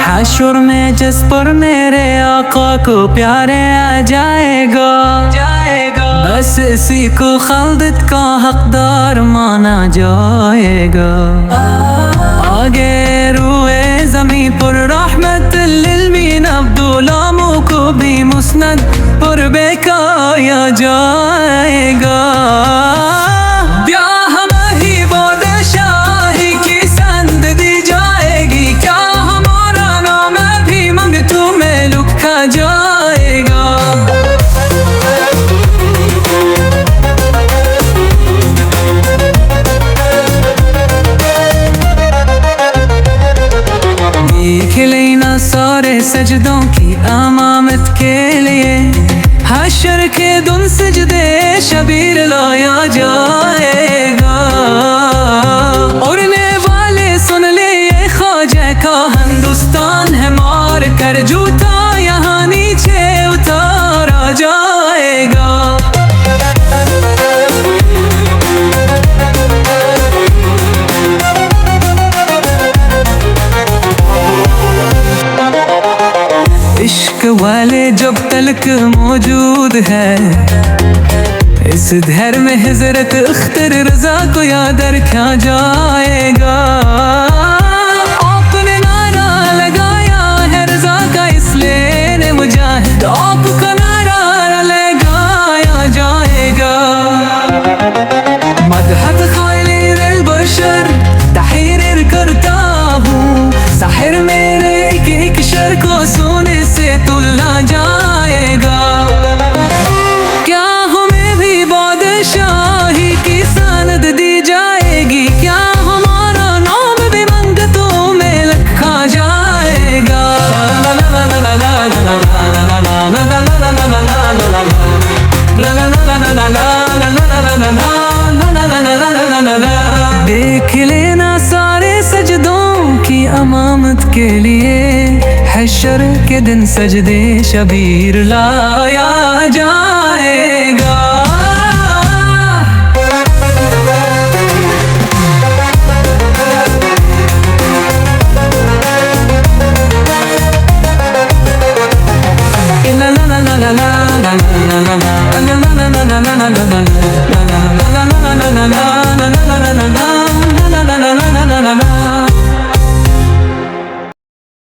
हशर में जिस पर मेरे आका को प्यारे आ जाएगा बस इसी को खल्दत का हकदार माना जाएगा। आगे रूए ज़मीं पर रहमत लिलमीन अब्दुल्लामों को भी मुस्नद पर बेकाया जाएगा। खिलेना सारे सजदों की अमामत के लिए हशर के दुन सजदे शबीर लाया जाएगा। उड़ने वाले सुन ले ये ख्वाजा का हिंदुस्तान है, मार कर जूता यहाँ नीचे उतारा जाएगा। इश्क वाले जब तलक मौजूद है, इस धैर्य में हजरत अख्तर रजा को याद रखा जाएगा। आपने नारा लगाया है रजा का, इसलिए ने मुजाहिद आपका नारा लगाया जाएगा। मदहत खालिल बशर तहरीर करता हूँ, साहिर मेरे एक शर को सोने से तुला जाएगा। क्या हमें भी बादशाही की सनद दी जाएगी? क्या हमारा नाम भी मंगतों में लिखा जाएगा? देख लेना सारे सजदों की अमामत के लिए हशर के दिन सजदे शबीर लाया जाएगा।